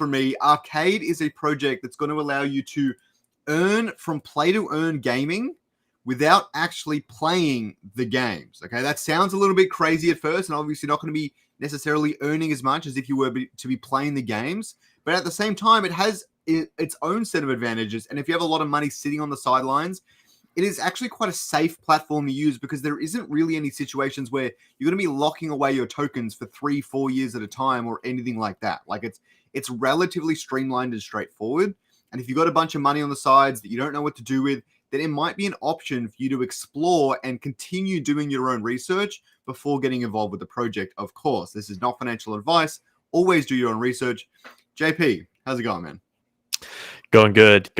for me, Arcade is a project that's going to allow you to earn from play-to-earn gaming without actually playing the games. Okay, that sounds a little bit crazy at first, and obviously not going to be necessarily earning as much as if you were to be playing the games. But at the same time, it has its own set of advantages. And if you have a lot of money sitting on the sidelines, it is actually quite a safe platform to use because there isn't really any situations where you're going to be locking away your tokens for 3-4 years at a time or anything like that. Like it's relatively streamlined and straightforward. And if you've got a bunch of money on the sides that you don't know what to do with, then it might be an option for you to explore and continue doing your own research before getting involved with the project. Of course, this is not financial advice. Always do your own research. JP, how's it going, man? Going good.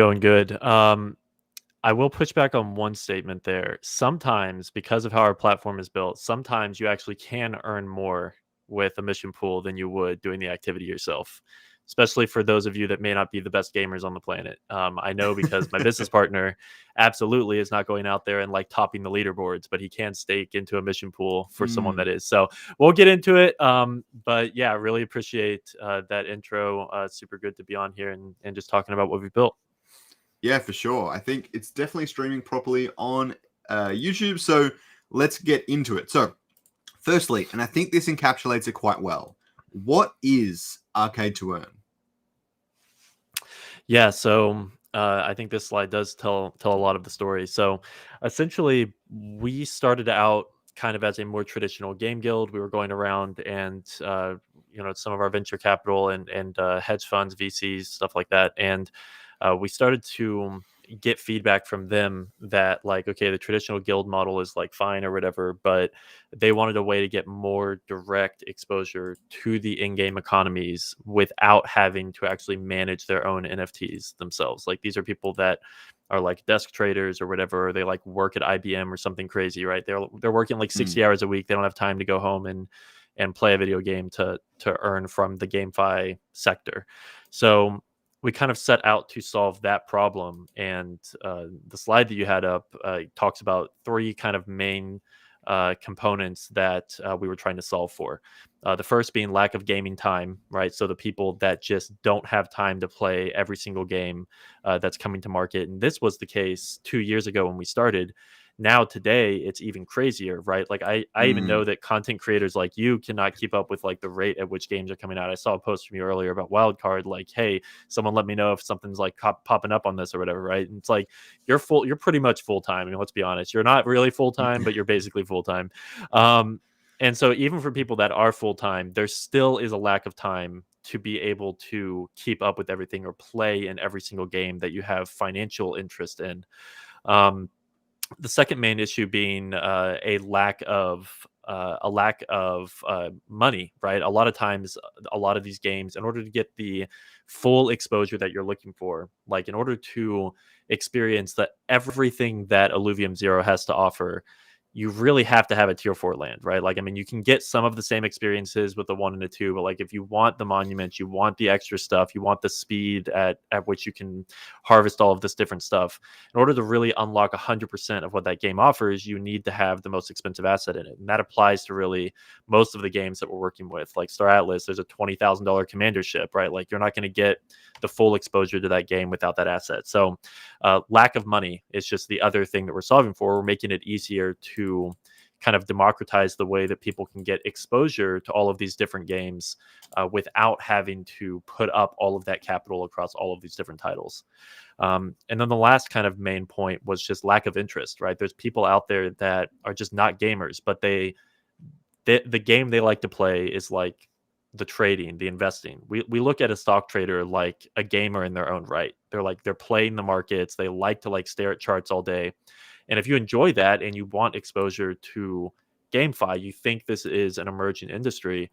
I will push back on one statement there. Sometimes, because of how our platform is built, sometimes you actually can earn more with a mission pool than you would doing the activity yourself, especially for those of you that may not be the best gamers on the planet. I know because my business partner absolutely is not going out there and like topping the leaderboards, but he can stake into a mission pool for someone that is. So we'll get into it. But yeah, really appreciate that intro. Super good to be on here and just talking about what we've built. Yeah, for sure. I think it's definitely streaming properly on YouTube. So let's get into it. So firstly, and I think this encapsulates it quite well, what is Arcade to Earn? Yeah, so I think this slide does tell a lot of the story. So essentially, we started out kind of as a more traditional game guild. We were going around and some of our venture capital and hedge funds, VCs, stuff like that, and we started to get feedback from them that like, okay, the traditional guild model is like fine or whatever, but they wanted a way to get more direct exposure to the in-game economies without having to actually manage their own NFTs themselves. Like these are people that are like desk traders or whatever, or they like work at IBM or something crazy, right? They're working like 60 hours a week. They don't have time to go home and play a video game to earn from the GameFi sector. So we kind of set out to solve that problem. And the slide that you had up talks about three kind of main components that we were trying to solve for. The first being lack of gaming time, right? So the people that just don't have time to play every single game that's coming to market. And this was the case 2 years ago when we started. Now today it's even crazier, right? Like I even know that content creators like you cannot keep up with like the rate at which games are coming out. I saw a post from you earlier about Wildcard, like, hey, someone let me know if something's like popping up on this or whatever, right? And it's like you're pretty much full time. I mean, let's be honest, you're not really full time, but you're basically full time. And so even for people that are full time, there still is a lack of time to be able to keep up with everything or play in every single game that you have financial interest in. The second main issue being a lack of money, right? A lot of times, a lot of these games, in order to get the full exposure that you're looking for, like in order to experience everything that Illuvium Zero has to offer, you really have to have a tier 4 land, right? Like, I mean, you can get some of the same experiences with the 1 and the 2, but like if you want the monuments, you want the extra stuff, you want the speed at which you can harvest all of this different stuff. In order to really unlock 100% of what that game offers, you need to have the most expensive asset in it. And that applies to really most of the games that we're working with. Like Star Atlas, there's a $20,000 commander ship, right? Like you're not going to get the full exposure to that game without that asset. So lack of money is just the other thing that we're solving for. We're making it easier to kind of democratize the way that people can get exposure to all of these different games without having to put up all of that capital across all of these different titles. And then the last kind of main point was just lack of interest, right? There's people out there that are just not gamers, but the game they like to play is like the trading, the investing. We look at a stock trader like a gamer in their own right. They're playing the markets. They like to like stare at charts all day. And if you enjoy that and you want exposure to GameFi, you think this is an emerging industry,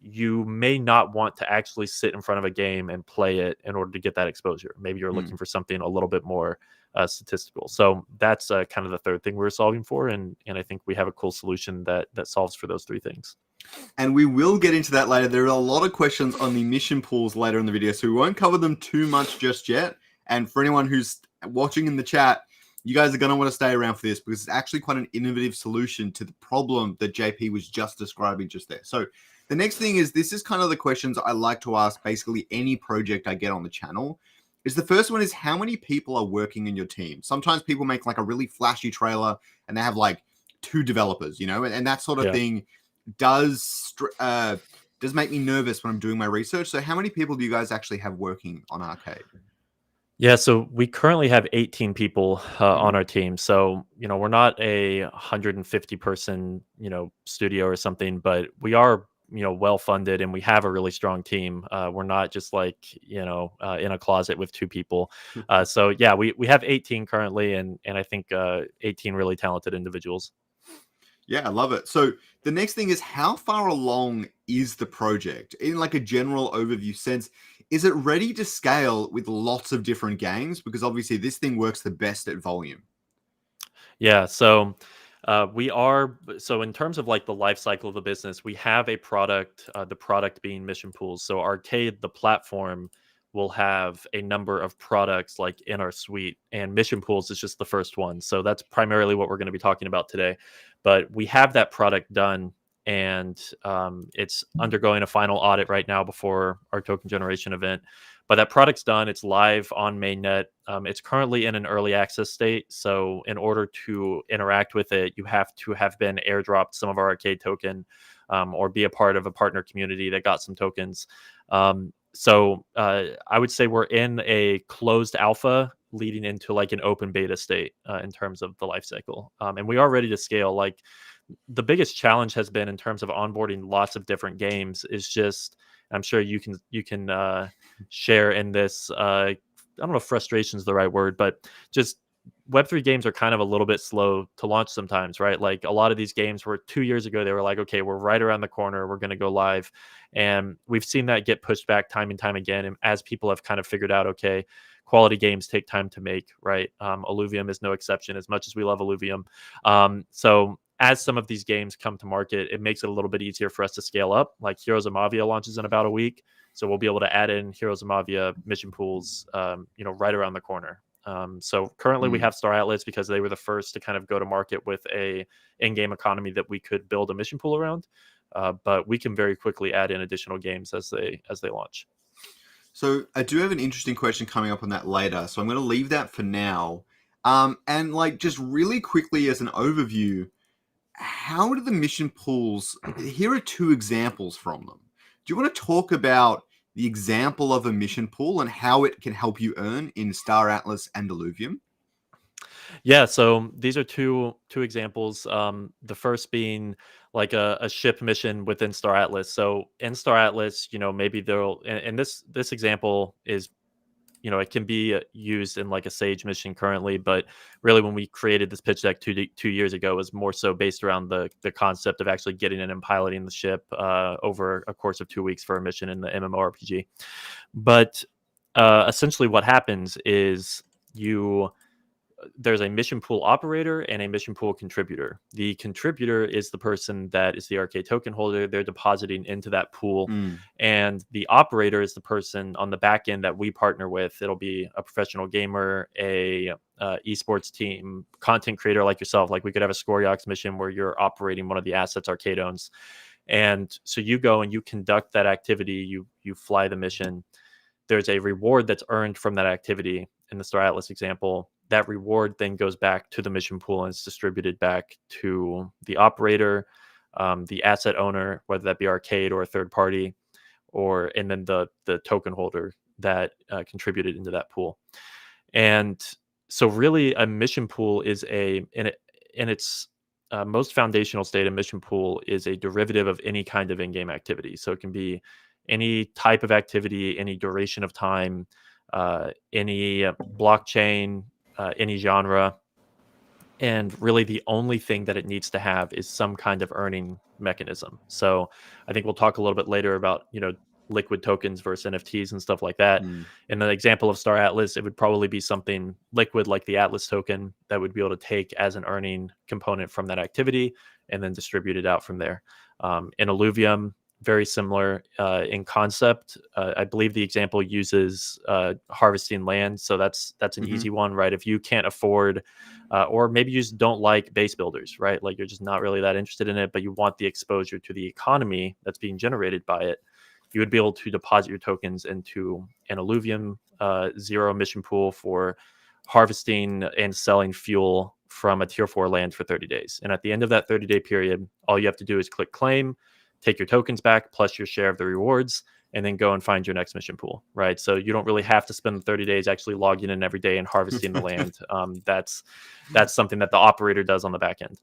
you may not want to actually sit in front of a game and play it in order to get that exposure. Maybe you're looking for something a little bit more statistical. So that's kind of the third thing we're solving for. And I think we have a cool solution that solves for those three things. And we will get into that later. There are a lot of questions on the mission pools later in the video, so we won't cover them too much just yet. And for anyone who's watching in the chat, you guys are going to want to stay around for this because it's actually quite an innovative solution to the problem that JP was just describing just there. So The next thing is, this is kind of the questions I like to ask basically any project I get on the channel. Is the first one is, how many people are working in your team? Sometimes people make like a really flashy trailer and they have like 2 developers, and that sort of Yeah. thing does make me nervous when I'm doing my research. So how many people do you guys actually have working on Arcade? Yeah, so we currently have 18 people on Mhm. our team. So, we're not a 150 person, studio or something, but we are, well funded and we have a really strong team. We're not just like, in a closet with 2 people. So yeah, we have 18 currently, and I think 18 really talented individuals. Yeah, I love it. So the next thing is, how far along is the project in like a general overview sense? Is it ready to scale with lots of different games? Because obviously this thing works the best at volume. Yeah, so we are so in terms of like the life cycle of the business, we have a product, the product being mission pools. So Arcade, the platform, will have a number of products like in our suite, and mission pools is just the first one. So that's primarily what we're going to be talking about today. But we have that product done, and it's undergoing a final audit right now before our token generation event. But that product's done. It's live on mainnet. It's currently in an early access state. So in order to interact with it, you have to have been airdropped some of our Arcade token, or be a part of a partner community that got some tokens. So I would say we're in a closed alpha leading into like an open beta state in terms of the life cycle. And we are ready to scale. Like, the biggest challenge has been in terms of onboarding lots of different games is just, I'm sure you can share in this, I don't know if frustration is the right word, but just Web3 games are kind of a little bit slow to launch sometimes, right? Like, a lot of these games were 2 years ago, they were like, okay, we're right around the corner, we're going to go live. And we've seen that get pushed back time and time again. And as people have kind of figured out, okay, quality games take time to make, right? Alluvium is no exception, as much as we love Alluvium. So as some of these games come to market, it makes it a little bit easier for us to scale up. Like Heroes of Mavia launches in about a week. So we'll be able to add in Heroes of Mavia mission pools, right around the corner. So currently we Mm. have Star Atlas because they were the first to kind of go to market with a in-game economy that we could build a mission pool around. But we can very quickly add in additional games as they launch. So I do have an interesting question coming up on that later. So I'm going to leave that for now. And like just really quickly as an overview, how do the mission pools? Here are 2 examples from them. Do you want to talk about the example of a mission pool and how it can help you earn in Star Atlas and Illuvium? Yeah, so these are two examples. The first being like a ship mission within Star Atlas. So in Star Atlas, maybe there'll and this example is, it can be used in like a Sage mission currently, but really when we created this pitch deck 2 years ago, it was more so based around the concept of actually getting in and piloting the ship over a course of 2 weeks for a mission in the MMORPG. But essentially, what happens is you there's a mission pool operator and a mission pool contributor. The contributor is the person that is the Arcade token holder. They're depositing into that pool. Mm. And the operator is the person on the back end that we partner with. It'll be a professional gamer, a esports team, content creator like yourself. Like, we could have a Scoriox mission where you're operating one of the assets Arcade owns. And so you go and you conduct that activity, you fly the mission. There's a reward that's earned from that activity. In the Star Atlas example, that reward then goes back to the mission pool and it's distributed back to the operator, the asset owner, whether that be Arcade or a third party, and then the token holder that contributed into that pool. And so really a mission pool is in its most foundational state, a mission pool is a derivative of any kind of in-game activity. So it can be any type of activity, any duration of time, any blockchain, any genre. And really the only thing that it needs to have is some kind of earning mechanism. So I think we'll talk a little bit later about, liquid tokens versus NFTs and stuff like that. Mm. In the example of Star Atlas, it would probably be something liquid like the Atlas token that would be able to take as an earning component from that activity and then distribute it out from there. In Alluvium, very similar in concept. I believe the example uses harvesting land, so that's an easy one, right? If you can't afford, or maybe you just don't like base builders, right? Like you're just not really that interested in it, but you want the exposure to the economy that's being generated by it, you would be able to deposit your tokens into an Illuvium zero emission pool for harvesting and selling fuel from a tier 4 land for 30 days. And at the end of that 30-day period, all you have to do is click claim, take your tokens back plus your share of the rewards, and then go and find your next mission pool, right? So you don't really have to spend the 30 days actually logging in every day and harvesting the land. That's something that the operator does on the back end.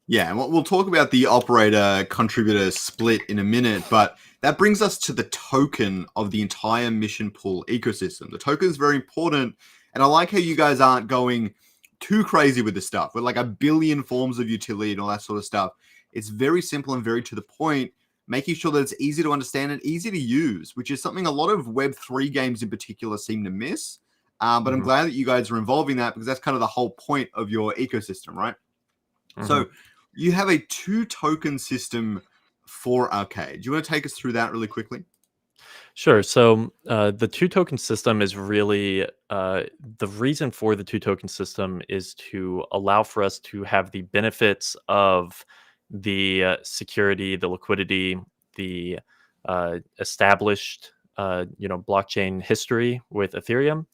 Yeah, and we'll talk about the operator contributor split in a minute, but that brings us to the token of the entire mission pool ecosystem. The token is very important, and I like how you guys aren't going too crazy with the stuff with like a billion forms of utility and all that sort of stuff. It's very simple and very to the point, making sure that it's easy to understand and easy to use, which is something a lot of Web3 games in particular seem to miss. But I'm glad that you guys are involving that because that's kind of the whole point of your ecosystem, right? So you have a 2-token system for Arcade. Do you want to take us through that really quickly? Sure. So the 2-token system is really the reason for the 2-token system is to allow for us to have the benefits of the security, the liquidity, the established blockchain history with Ethereum,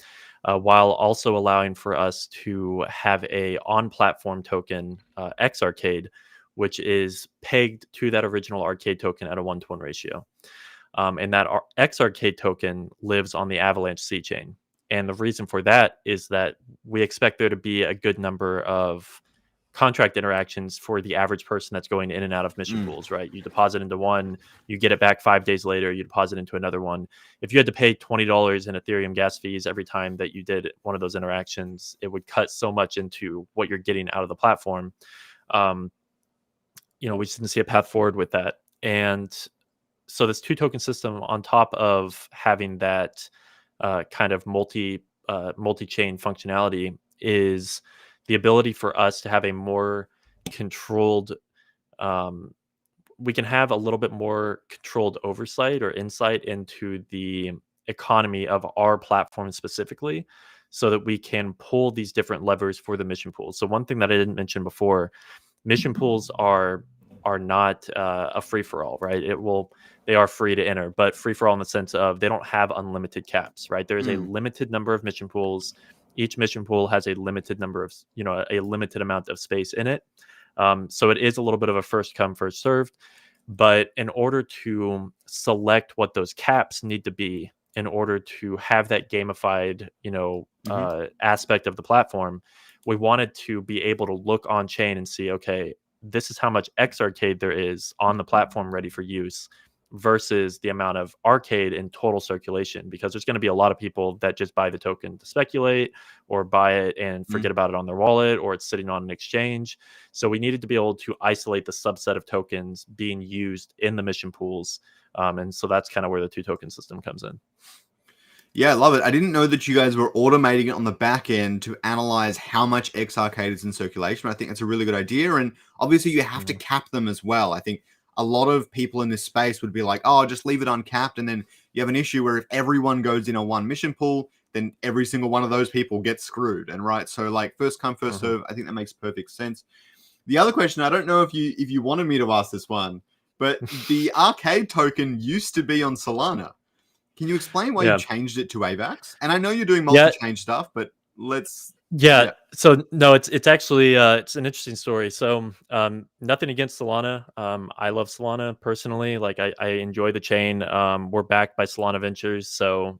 while also allowing for us to have a on-platform token, X Arcade, which is pegged to that original Arcade token at a 1-to-1 ratio. And that X Arcade token lives on the Avalanche C chain. And the reason for that is that we expect there to be a good number of contract interactions for the average person that's going in and out of mission pools, right? You deposit into one, you get it back 5 days later, you deposit into another one. If you had to pay $20 in Ethereum gas fees every time that you did one of those interactions, it would cut so much into what you're getting out of the platform. We just didn't see a path forward with that. And so this 2-token system, on top of having that kind of multi-chain functionality, is the ability for us to have a more controlled. We can have a little bit more controlled oversight or insight into the economy of our platform specifically, so that we can pull these different levers for the mission pools. So one thing that I didn't mention before, mission pools are not a free for all, right? They are free to enter, but free for all in the sense of they don't have unlimited caps, right? There is a limited number of mission pools. Each mission pool has a limited number of, a limited amount of space in it. So it is a little bit of a first come, first served. But in order to select what those caps need to be, in order to have that gamified, aspect of the platform, we wanted to be able to look on chain and see, okay, this is how much X Arcade there is on the platform ready for use versus the amount of arcade in total circulation, because there's going to be a lot of people that just buy the token to speculate or buy it and forget about it on their wallet, or it's sitting on an exchange. So we needed to be able to isolate the subset of tokens being used in the mission pools. And so that's kind of where the 2-token system comes in. Yeah, I love it. I didn't know that you guys were automating it on the back end to analyze how much X Arcade is in circulation. I think that's a really good idea. And obviously you have to cap them as well. I think a lot of people in this space would be like, oh, just leave it uncapped. And then you have an issue where if everyone goes in a one mission pool, then every single one of those people gets screwed. And right. So like first come, first serve, I think that makes perfect sense. The other question, I don't know if you wanted me to ask this one, but the Arcade token used to be on Solana. Can you explain why you changed it to AVAX? And I know you're doing multi-chain stuff, but let's... Yeah. So no, it's actually it's an interesting story. So nothing against Solana. I love Solana personally. Like I enjoy the chain. We're backed by Solana Ventures, so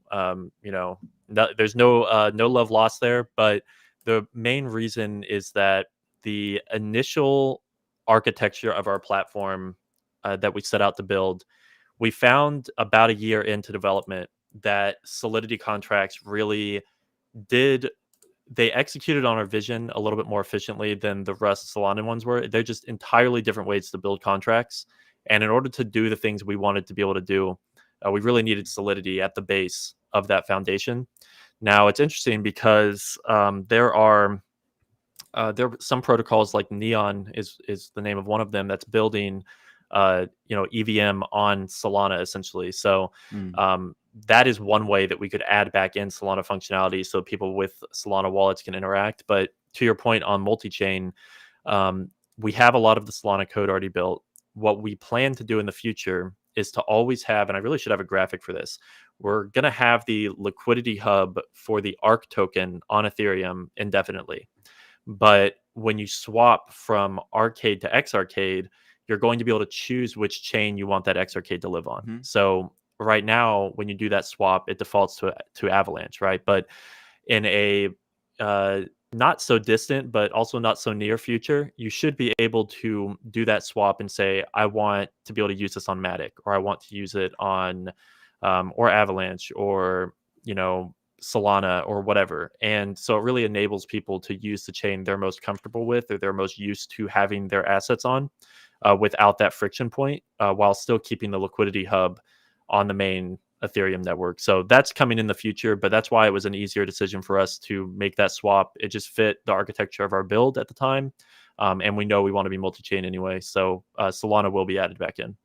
there's no love lost there. But the main reason is that the initial architecture of our platform that we set out to build, we found about a year into development that Solidity contracts really they executed on our vision a little bit more efficiently than the Rust Solana ones were. They're just entirely different ways to build contracts. And in order to do the things we wanted to be able to do, we really needed Solidity at the base of that foundation. Now, it's interesting because there are some protocols, like Neon is the name of one of them, that's building EVM on Solana essentially. So Mm. that is one way that we could add back in Solana functionality so people with Solana wallets can interact. But to your point on multi-chain, we have a lot of the Solana code already built. What we plan to do in the future is to always have, and I really should have a graphic for this, we're going to have the liquidity hub for the ARC token on Ethereum indefinitely. But when you swap from Arcade to Xarcade, you're going to be able to choose which chain you want that Xarcade to live on. Mm-hmm. So right now, when you do that swap, it defaults to Avalanche, right? But in a not so distant, but also not so near future, you should be able to do that swap and say, I want to be able to use this on Matic, or I want to use it on or Avalanche, or Solana or whatever. And so it really enables people to use the chain they're most comfortable with or they're most used to having their assets on without that friction point, while still keeping the liquidity hub on the main Ethereum network. So that's coming in the future, but that's why it was an easier decision for us to make that swap. It just fit the architecture of our build at the time. And we know we want to be multi-chain anyway. So Solana will be added back in.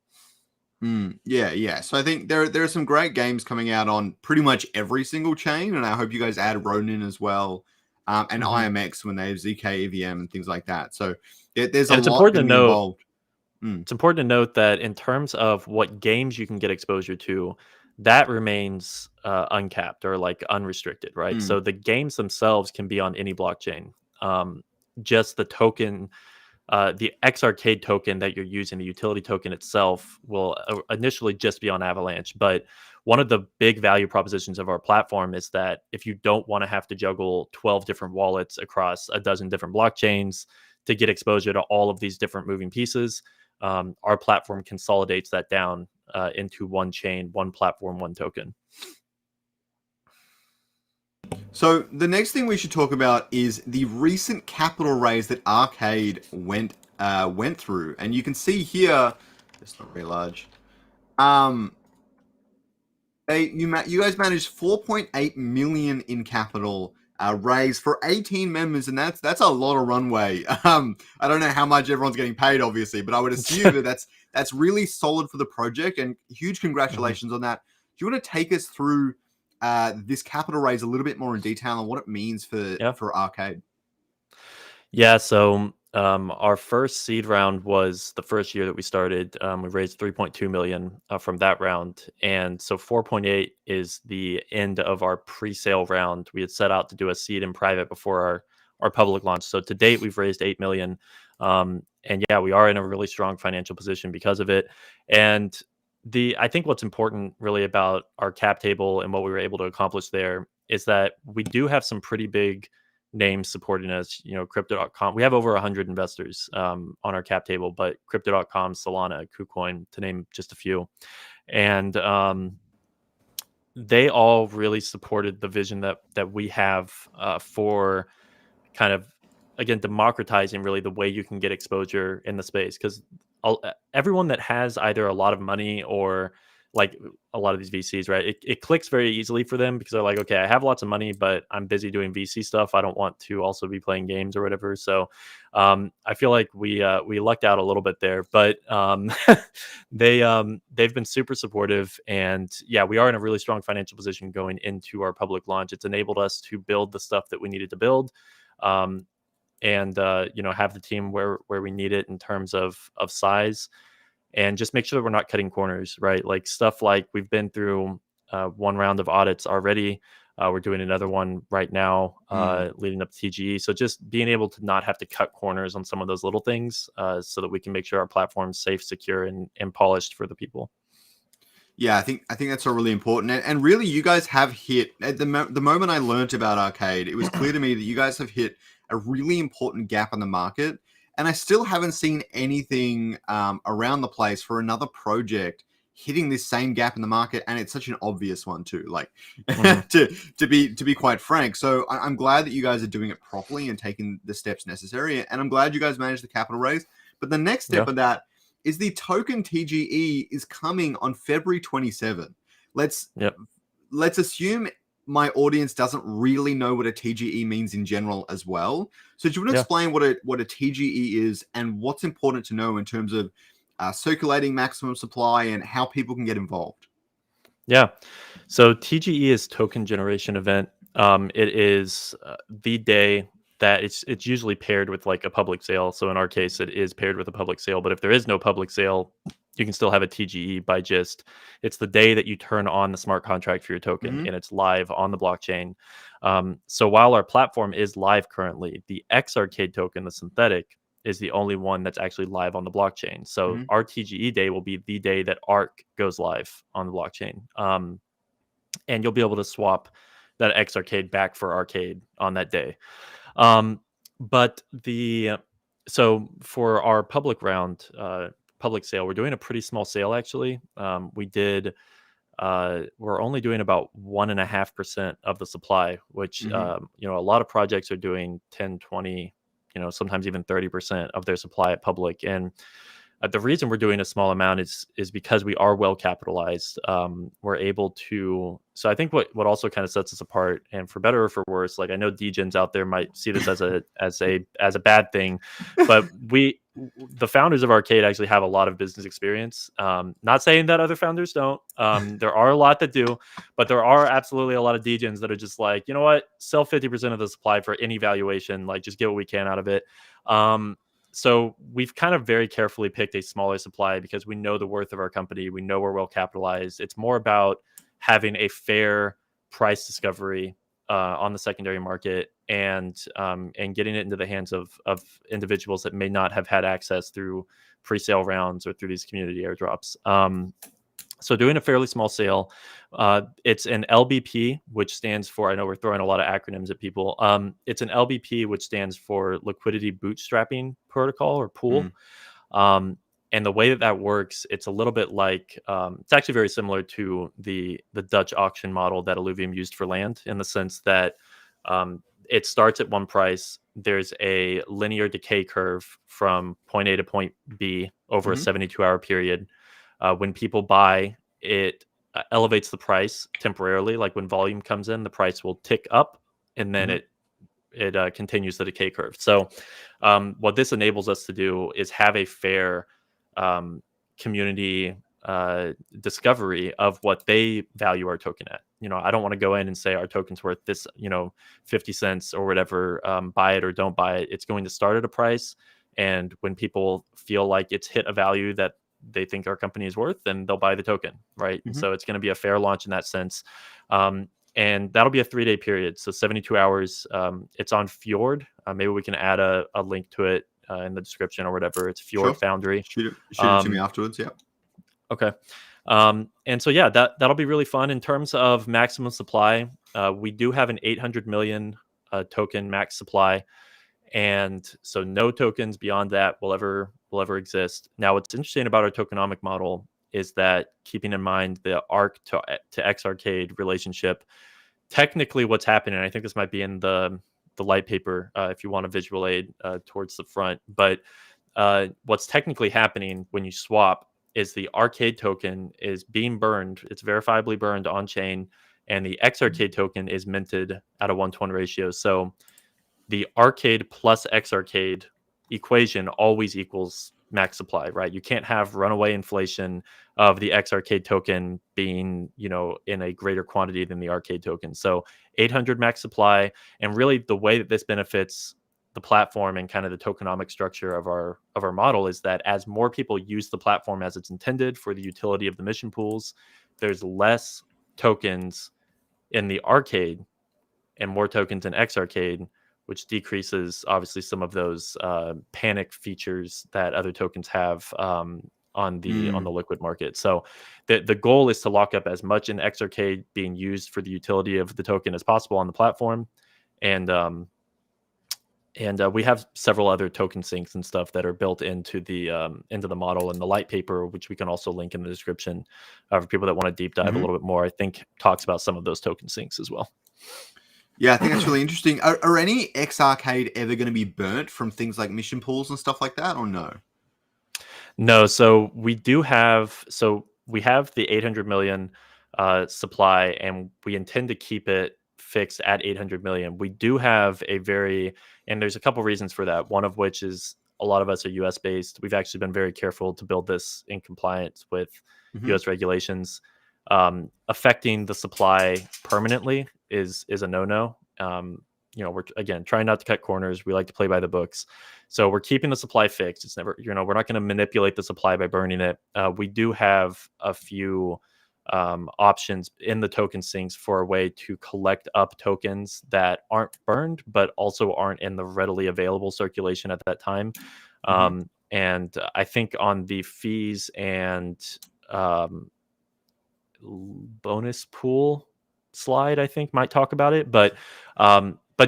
Yeah. So I think there are some great games coming out on pretty much every single chain, and I hope you guys add Ronin as well, and IMX when they have ZK EVM and things like that. So there's a lot going to be involved. It's important to note that in terms of what games you can get exposure to, that remains uncapped or like unrestricted, right? So the games themselves can be on any blockchain. Just the token. The Xarcade token that you're using, the utility token itself, will initially just be on Avalanche. But one of the big value propositions of our platform is that if you don't want to have to juggle 12 different wallets across a dozen different blockchains to get exposure to all of these different moving pieces, our platform consolidates that down into one chain, one platform, one token. So the next thing we should talk about is the recent capital raise that Arcade went through, and you can see here, it's not very large. You guys managed 4.8 million in capital raised for 18 members, and that's a lot of runway. I don't know how much everyone's getting paid, obviously, but I would assume that's really solid for the project, and huge congratulations on that. Do you want to take us through this capital raise a little bit more in detail and what it means for Arcade? Yeah, so our first seed round was the first year that we started. We raised 3.2 million from that round, and so 4.8 is the end of our pre-sale round. We had set out to do a seed in private before our public launch. So to date, we've raised 8 million, and yeah, we are in a really strong financial position because of it. And I think what's important really about our cap table and what we were able to accomplish there is that we do have some pretty big names supporting us. Crypto.com, we have over 100 investors on our cap table, but Crypto.com, Solana, KuCoin, to name just a few. And they all really supported the vision that we have for kind of, again, democratizing really the way you can get exposure in the space. Because everyone that has either a lot of money or like a lot of these VCs, right? It clicks very easily for them because they're like, okay, I have lots of money, but I'm busy doing VC stuff. I don't want to also be playing games or whatever. So I feel like we lucked out a little bit there, but they've been super supportive, and yeah, we are in a really strong financial position going into our public launch. It's enabled us to build the stuff that we needed to build. And have the team where we need it in terms of size, and just make sure that we're not cutting corners, right? Like stuff like we've been through one round of audits already. We're doing another one right now leading up to TGE. So just being able to not have to cut corners on some of those little things so that we can make sure our platform's safe, secure, and polished for the people. Yeah, I think that's all really important, and really, you guys have hit at the moment I learned about Arcade. It was clear to me that you guys have hit a really important gap in the market, and I still haven't seen anything around the place for another project hitting this same gap in the market, and it's such an obvious one too. Like to be quite frank, so I'm glad that you guys are doing it properly and taking the steps necessary, and I'm glad you guys managed the capital raise. But the next step of that is the token TGE is coming on February 27. Let's assume my audience doesn't really know what a TGE means in general as well. So do you want to explain what a TGE is and what's important to know in terms of circulating maximum supply, and how people can get involved. Yeah. So TGE is token generation event. It is the day that it's usually paired with like a public sale. So in our case, it is paired with a public sale. But if there is no public sale, you can still have a TGE by just it's the day that you turn on the smart contract for your token Mm-hmm. and it's live on the blockchain. So while our platform is live currently, the XRcade token, the synthetic, is the only one that's actually live on the blockchain. So Mm-hmm. our TGE day will be the day that ARC goes live on the blockchain. And you'll be able to swap that X Arcade back for Arcade on that day. But the so for our public round, public sale, we're doing a pretty small sale actually. We're only doing about 1.5% of the supply, which Mm-hmm. a lot of projects are doing 10, 20, sometimes even 30% of their supply at public. And the reason we're doing a small amount is because we are well capitalized. We're able to. So I think what also kind of sets us apart, and for better or for worse, like I know degens out there might see this as a bad thing, but the founders of Arcade actually have a lot of business experience. Not saying that other founders don't. There are a lot that do, but there are absolutely a lot of degens that are just like, you know what, sell 50% of the supply for any valuation, like just get what we can out of it. So we've kind of very carefully picked a smaller supply because we know the worth of our company. We know we're well capitalized. It's more about having a fair price discovery on the secondary market and getting it into the hands of individuals that may not have had access through pre-sale rounds or through these community airdrops. So doing a fairly small sale. It's an LBP, which stands for, I know we're throwing a lot of acronyms at people. It's an LBP, which stands for Liquidity Bootstrapping Protocol or Pool. And the way that works, it's a little bit like, it's actually very similar to the Dutch auction model that Illuvium used for land, in the sense that it starts at one price. There's a linear decay curve from point A to point B over a 72-hour period. When people buy, it elevates the price temporarily. Like when volume comes in, the price will tick up, and then it continues the decay curve. So what this enables us to do is have a fair community discovery of what they value our token at. I don't want to go in and say our token's worth this, 50 cents or whatever, buy it or don't buy it. It's going to start at a price. And when people feel like it's hit a value that they think our company is worth, then they'll buy the token, right? And so it's going to be a fair launch in that sense. And that'll be a 3-day period. So 72 hours. It's on Fjord. Maybe we can add a link to it in the description or whatever. It's Fjord Foundry. Shoot it to me afterwards. Yeah. Okay. And so, yeah, that'll be really fun. In terms of maximum supply, we do have an 800 million token max supply. And so no tokens beyond that will ever exist. Now, what's interesting about our tokenomic model is that, keeping in mind the ARC to XArcade relationship, technically what's happening, I think this might be in the light paper if you want a visual aid towards the front, but what's technically happening when you swap is the Arcade token is being burned. It's verifiably burned on chain, and the XArcade token is minted at a 1-to-1 ratio. So the Arcade plus XArcade equation always equals max supply, right? You can't have runaway inflation of the XArcade token being, in a greater quantity than the Arcade token. So 800 max supply, and really the way that this benefits the platform and kind of the tokenomic structure of our model is that as more people use the platform as it's intended for the utility of the mission pools, there's less tokens in the Arcade and more tokens in XArcade, which decreases obviously some of those panic features that other tokens have on the liquid market. So the goal is to lock up as much in XArcade being used for the utility of the token as possible on the platform, and we have several other token sinks and stuff that are built into the model, and the light paper, which we can also link in the description for people that want to deep dive a little bit more. I think talks about some of those token sinks as well. Yeah, I think that's really interesting. Are any XArcade ever going to be burnt from things like mission pools and stuff like that, or no? No. So we have the 800 million supply, and we intend to keep it fixed at 800 million. We do have and there's a couple reasons for that. One of which is a lot of us are US based. We've actually been very careful to build this in compliance with US regulations. Affecting the supply permanently is a no-no. We're again trying not to cut corners. We like to play by the books. So we're keeping the supply fixed. It's never, we're not going to manipulate the supply by burning it. We do have a few options in the token sinks for a way to collect up tokens that aren't burned, but also aren't in the readily available circulation at that time. And I think on the fees and bonus pool slide, I think might talk about it, but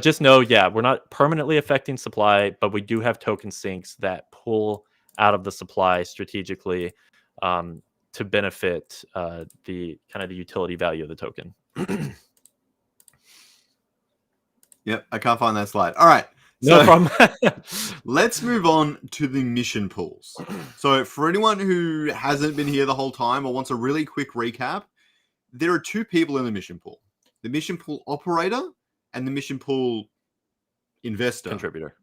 just know, we're not permanently affecting supply, but we do have token sinks that pull out of the supply strategically to benefit the kind of the utility value of the token. Yep, I can't find that slide. All right. No problem. Let's move on to the mission pools. So for anyone who hasn't been here the whole time or wants a really quick recap, there are two people in the mission pool: the mission pool operator and the mission pool investor. Contributor.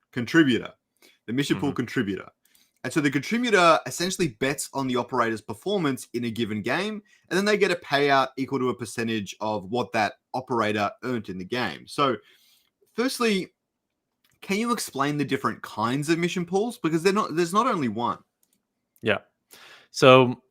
The mission pool contributor. And so the contributor essentially bets on the operator's performance in a given game, and then they get a payout equal to a percentage of what that operator earned in the game. So firstly, can you explain the different kinds of mission pools? Because there's not only one. Yeah. So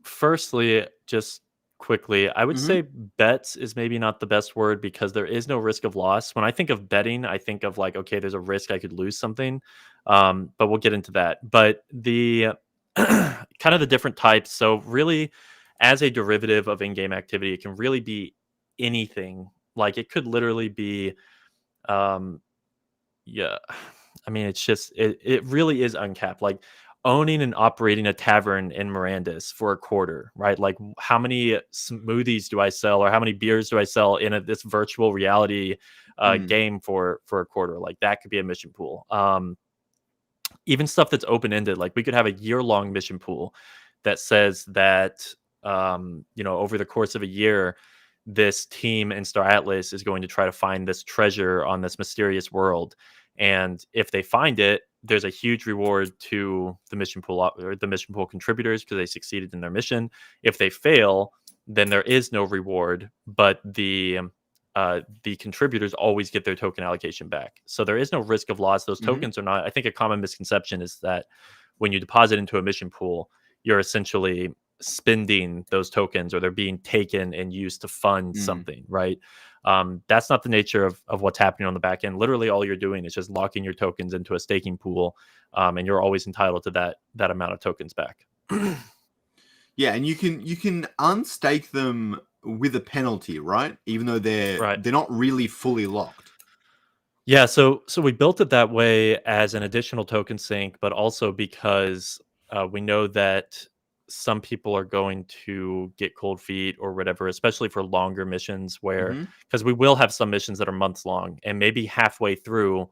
firstly, just quickly, I would say bets is maybe not the best word because there is no risk of loss. When I think of betting, I think of like, okay, there's a risk I could lose something, but we'll get into that. But the kind of the different types. So really, as a derivative of in-game activity, it can really be anything. Like it could literally be, I mean, it's just, it really is uncapped. Like owning and operating a tavern in Miranda's for a quarter, right? Like how many smoothies do I sell or how many beers do I sell in this virtual reality game for a quarter? Like that could be a mission pool. Even stuff that's open-ended, like we could have a year-long mission pool that says that, over the course of a year, this team in Star Atlas is going to try to find this treasure on this mysterious world. And if they find it, there's a huge reward to the mission pool or the mission pool contributors because they succeeded in their mission. If they fail, then there is no reward, but the contributors always get their token allocation back. So there is no risk of loss. Those tokens are not, I think a common misconception is that when you deposit into a mission pool, you're essentially spending those tokens or they're being taken and used to fund something, right? That's not the nature of what's happening on the back end. Literally all you're doing is just locking your tokens into a staking pool, and you're always entitled to that amount of tokens back. Yeah, and you can unstake them with a penalty, right? Even though they're not really fully locked. Yeah, so we built it that way as an additional token sink, but also because we know that some people are going to get cold feet or whatever, especially for longer missions where, because we will have some missions that are months long and maybe halfway through,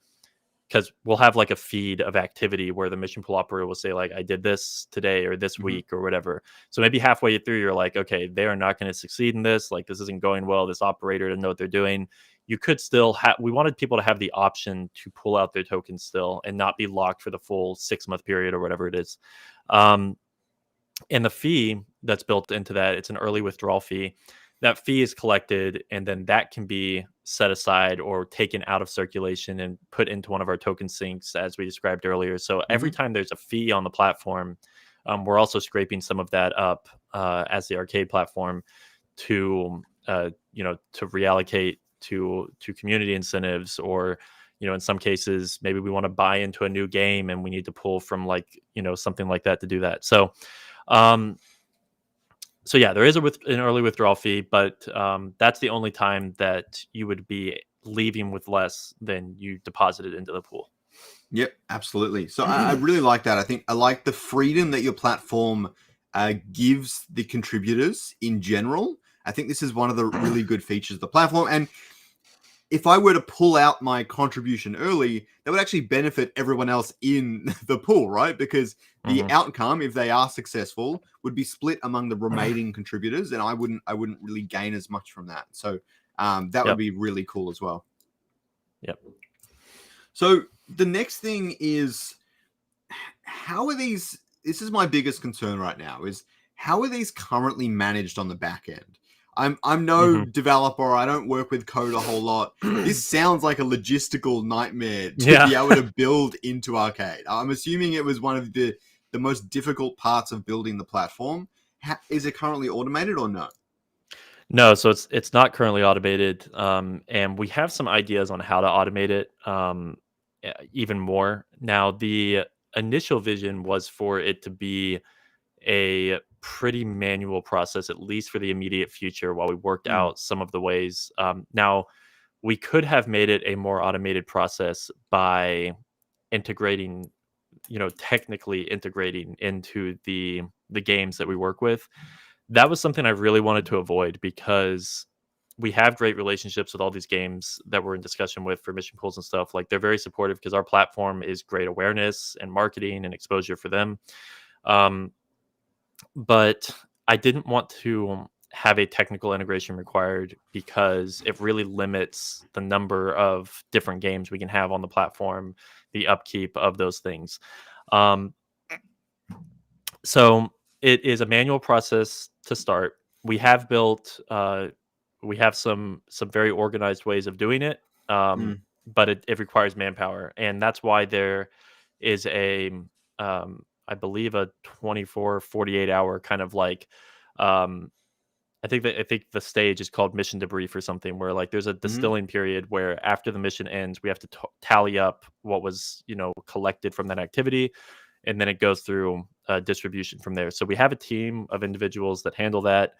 because we'll have like a feed of activity where the mission pool operator will say like, I did this today or this week or whatever. So maybe halfway through, you're like, okay, they are not going to succeed in this. Like this isn't going well. This operator doesn't know what they're doing. You could still have, we wanted people to have the option to pull out their tokens still and not be locked for the full 6-month period or whatever it is. And the fee that's built into that, it's an early withdrawal fee. That fee is collected, and then that can be set aside or taken out of circulation and put into one of our token sinks, as we described earlier. So every time there's a fee on the platform, we're also scraping some of that up as the arcade platform to reallocate to community incentives, or in some cases maybe we want to buy into a new game and we need to pull from something like that to do that. So yeah, there is an early withdrawal fee, but that's the only time that you would be leaving with less than you deposited into the pool. Yep, absolutely. So I really like that. I think I like the freedom that your platform gives the contributors in general. I think this is one of the really good features of the platform. And if I were to pull out my contribution early, that would actually benefit everyone else in the pool, right? Because the outcome, if they are successful, would be split among the remaining contributors, and I wouldn't really gain as much from that. So that would be really cool as well. Yep. So the next thing is how are these? This is my biggest concern right now. Is how are these currently managed on the back end? I'm no Mhm. developer. I don't work with code a whole lot. This sounds like a logistical nightmare to Yeah. be able to build into Arcade. I'm assuming it was one of the most difficult parts of building the platform. Is it currently automated or no? No, so it's not currently automated, and we have some ideas on how to automate it even more. Now, the initial vision was for it to be a pretty manual process, at least for the immediate future, while we worked Mm, out some of the ways. Now, we could have made it a more automated process by integrating, technically integrating into the games that we work with. That was something I really wanted to avoid because we have great relationships with all these games that we're in discussion with for mission pools and stuff. Like they're very supportive because our platform is great awareness and marketing and exposure for them. Um, but I didn't want to have a technical integration required because it really limits the number of different games we can have on the platform, the upkeep of those things. Um, so it is a manual process to start. We have built, we have some very organized ways of doing it, mm, but it requires manpower, and that's why there is I believe a 24-48 hour kind of like um, I think the stage is called mission debrief or something, where like there's a mm, distilling period where after the mission ends, we have to tally up what was collected from that activity, and then it goes through distribution from there. So we have a team of individuals that handle that.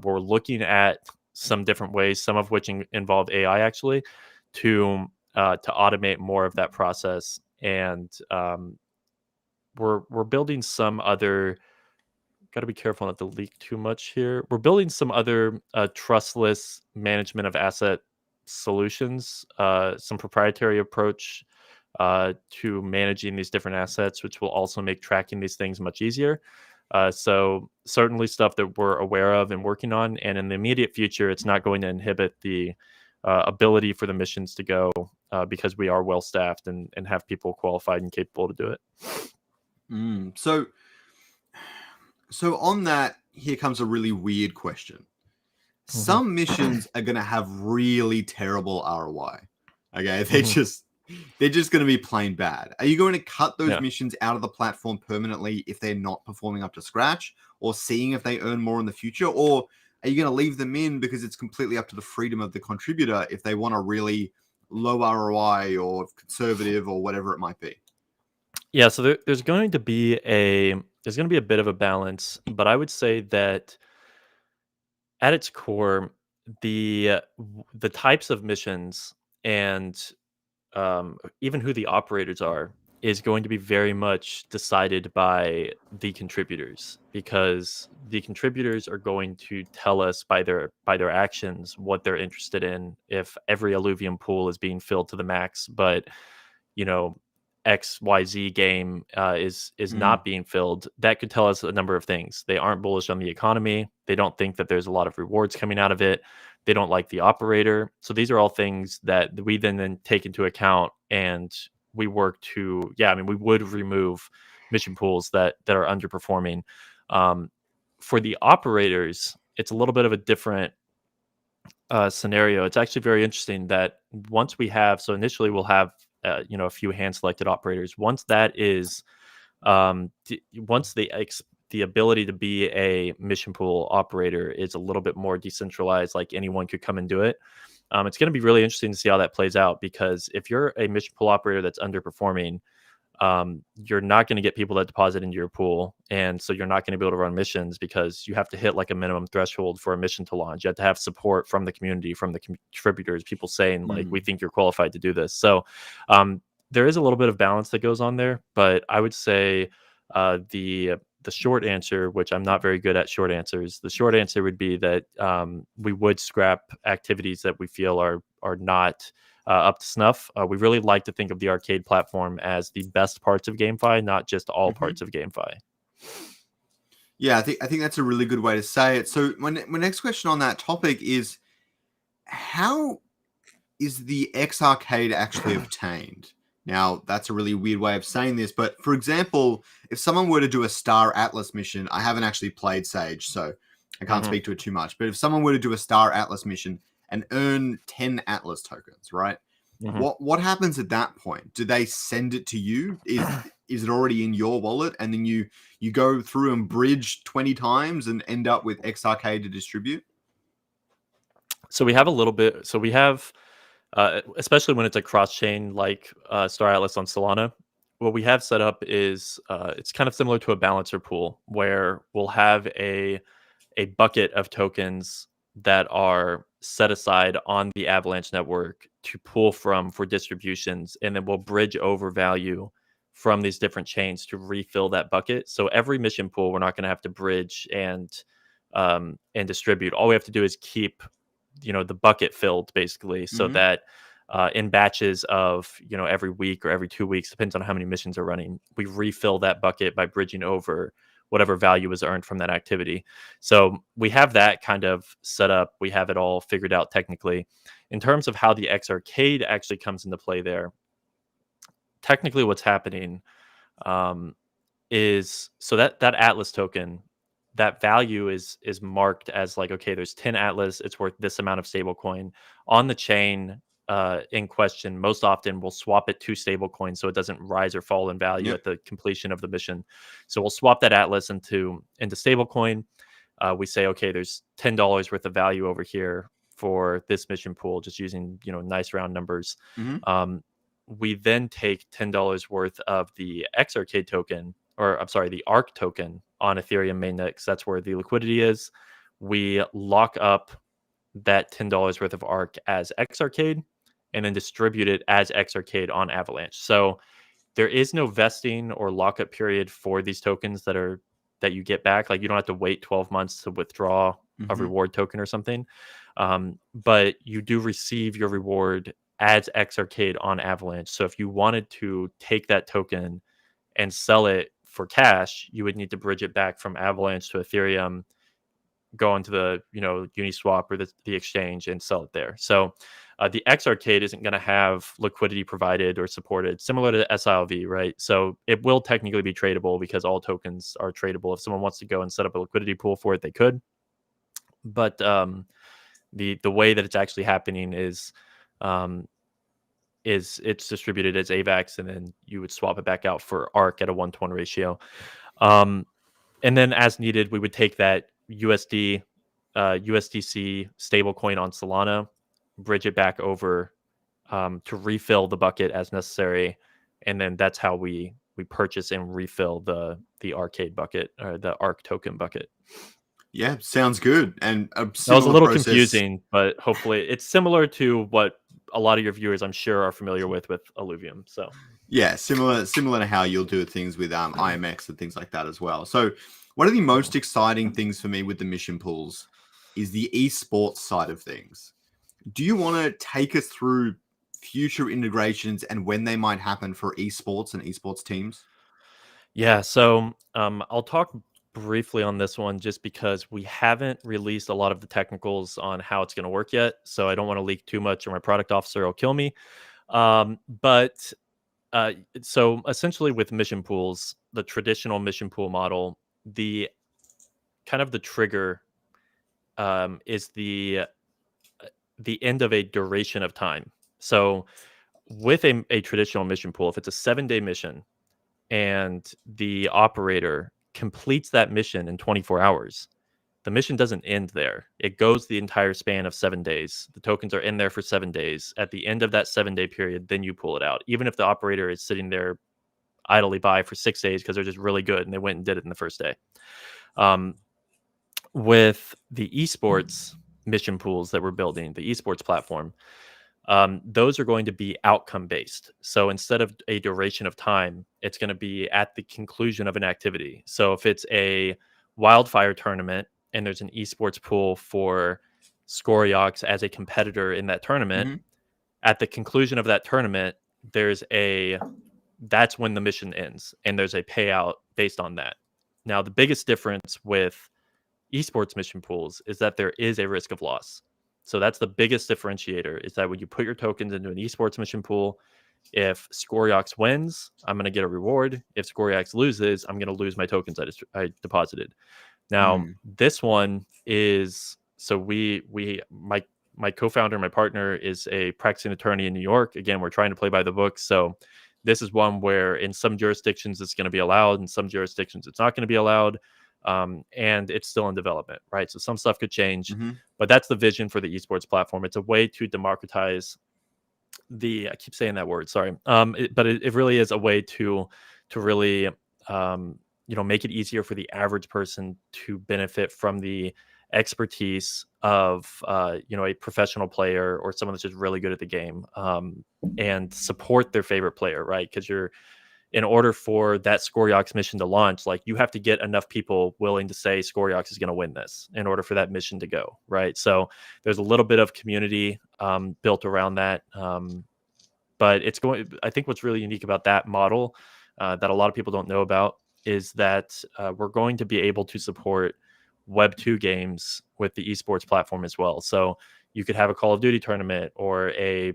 We're looking at some different ways, some of which involve AI actually, to automate more of that process, and we're building some other. Got to be careful not to leak too much here. We're building some other trustless management of asset solutions, some proprietary approach to managing these different assets, which will also make tracking these things much easier. So certainly stuff that we're aware of and working on, and in the immediate future, it's not going to inhibit the ability for the missions to go because we are well staffed and have people qualified and capable to do it. mm. So on that, here comes a really weird question. Hmm. Some missions are going to have really terrible ROI. Okay, Hmm. they're just going to be plain bad. Are you going to cut those Yeah. missions out of the platform permanently if they're not performing up to scratch, or seeing if they earn more in the future, or are you going to leave them in because it's completely up to the freedom of the contributor if they want a really low ROI or conservative or whatever it might be? Yeah, so there's going to be a bit of a balance, but I would say that at its core, the types of missions and even who the operators are is going to be very much decided by the contributors, because the contributors are going to tell us by their actions what they're interested in. If every alluvium pool is being filled to the max, but you know XYZ game is Mm, not being filled, that could tell us a number of things. They aren't bullish on the economy. They don't think that there's a lot of rewards coming out of it. They don't like the operator. So these are all things that we then take into account, and we work to, yeah, I mean, we would remove mission pools that are underperforming. Um, for the operators, it's a little bit of a different scenario. It's actually very interesting that once we have, so initially we'll have a few hand selected operators. Once that is once the ability to be a mission pool operator is a little bit more decentralized, like anyone could come and do it. It's going to be really interesting to see how that plays out, because if you're a mission pool operator that's underperforming, you're not going to get people that deposit into your pool, and so you're not going to be able to run missions because you have to hit like a minimum threshold for a mission to launch. You have to have support from the community, from the contributors, people saying like, we mm. think you're qualified to do this. So um, there is a little bit of balance that goes on there, but I would say the short answer, which I'm not very good at short answers, the short answer would be that we would scrap activities that we feel are not up to snuff. We really like to think of the arcade platform as the best parts of GameFi, not just all Hmm. parts of GameFi. Yeah, I think that's a really good way to say it. So my next question on that topic is, how is the X Arcade actually obtained? Now, that's a really weird way of saying this, but for example, if someone were to do a Star Atlas mission, I haven't actually played Sage, so I can't Hmm. speak to it too much, but if someone were to do a Star Atlas mission and earn 10 Atlas tokens, right? Hmm. What happens at that point? Do they send it to you? Is it already in your wallet, and then you go through and bridge 20 times and end up with XRK to distribute? So we have a little bit. So we have, especially when it's a cross chain like Star Atlas on Solana. What we have set up is it's kind of similar to a balancer pool where we'll have a bucket of tokens that are set aside on the Avalanche network to pull from for distributions, and then we'll bridge over value from these different chains to refill that bucket. So every mission pool, we're not going to have to bridge and distribute. All we have to do is keep the bucket filled basically, so Mm-hmm. that in batches of every week or every 2 weeks, depends on how many missions are running, we refill that bucket by bridging over whatever value was earned from that activity. So we have that kind of set up. We have it all figured out technically. In terms of how the X Arcade actually comes into play there, technically what's happening um, is so that Atlas token, that value is marked as like, okay, there's 10 Atlas, it's worth this amount of stable coin on the chain. In question, most often we'll swap it to stable coin so it doesn't rise or fall in value Yep. at the completion of the mission. So we'll swap that Atlas into stable coin. We say, okay, there's $10 worth of value over here for this mission pool, just using nice round numbers. Mm-hmm. um, we then take $10 worth of the XRK token, or I'm sorry, the ARC token on Ethereum mainnet, because that's where the liquidity is. We lock up that $10 worth of ARC as XRcade and then distribute it as XRcade on Avalanche. So there is no vesting or lockup period for these tokens that you get back. Like, you don't have to wait 12 months to withdraw a Mm-hmm. reward token or something. But you do receive your reward as XRcade on Avalanche. So if you wanted to take that token and sell it for cash, you would need to bridge it back from Avalanche to Ethereum, go into the Uniswap or the exchange and sell it there. So the X Arcade isn't going to have liquidity provided or supported, similar to SILV, right? So it will technically be tradable because all tokens are tradable. If someone wants to go and set up a liquidity pool for it, they could. But the way that it's actually happening um, is it's distributed as AVAX, and then you would swap it back out for ARC at a 1-to-1 ratio. Um, and then as needed, we would take that USDC stablecoin on Solana, bridge it back over to refill the bucket as necessary, and then that's how we purchase and refill the arcade bucket, or the ARC token bucket. Yeah, sounds good. And a That was a similar little process. confusing, but hopefully it's similar to what a lot of your viewers, I'm sure, are familiar with Alluvium. So Yeah, similar to how you'll do things with IMX and things like that as well. So one of the most exciting things for me with the mission pools is the esports side of things. Do you want to take us through future integrations and when they might happen for esports and esports teams? yeah, so I'll talk briefly on this one just because we haven't released a lot of the technicals on how it's going to work yet. So I don't want to leak too much, or my product officer will kill me. But so essentially, with mission pools, the traditional mission pool model, the kind of the trigger is the end of a duration of time. So with a traditional mission pool, if it's a 7-day mission and the operator completes that mission in 24 hours, the mission doesn't end there. It goes the entire span of 7 days. The tokens are in there for 7 days. At the end of that 7-day period, then you pull it out. Even if the operator is sitting there idly by for 6 days because they're just really good and they went and did it in the first day. Um, with the esports mission pools that we're building, the esports platform, those are going to be outcome based. So instead of a duration of time, it's going to be at the conclusion of an activity. So if it's a wildfire tournament and there's an esports pool for Scoriox as a competitor in that tournament, Mm-hmm. at the conclusion of that tournament, that's when the mission ends, and there's a payout based on that. Now, the biggest difference with esports mission pools is that there is a risk of loss. So that's the biggest differentiator, is that when you put your tokens into an esports mission pool, If Scoriox wins, I'm going to get a reward. If Scoriox loses, I'm going to lose my tokens I deposited. Now, this one is so my co-founder, my partner, is a practicing attorney in New York. Again, we're trying to play by the book. So this is one where in some jurisdictions it's going to be allowed, in some jurisdictions it's not going to be allowed. And it's still in development, right? So some stuff could change, but that's the vision for the esports platform. It's a way to democratize I keep saying that word, sorry. But it really is a way to really, make it easier for the average person to benefit from the expertise of, a professional player or someone that's just really good at the game, and support their favorite player, right? Because in order for that Scoriox mission to launch, like you have to get enough people willing to say Scoriox is going to win this in order for that mission to go, right? So there's a little bit of community built around that. But I think what's really unique about that model that a lot of people don't know about is that we're going to be able to support Web 2 games with the esports platform as well. So you could have a Call of Duty tournament or a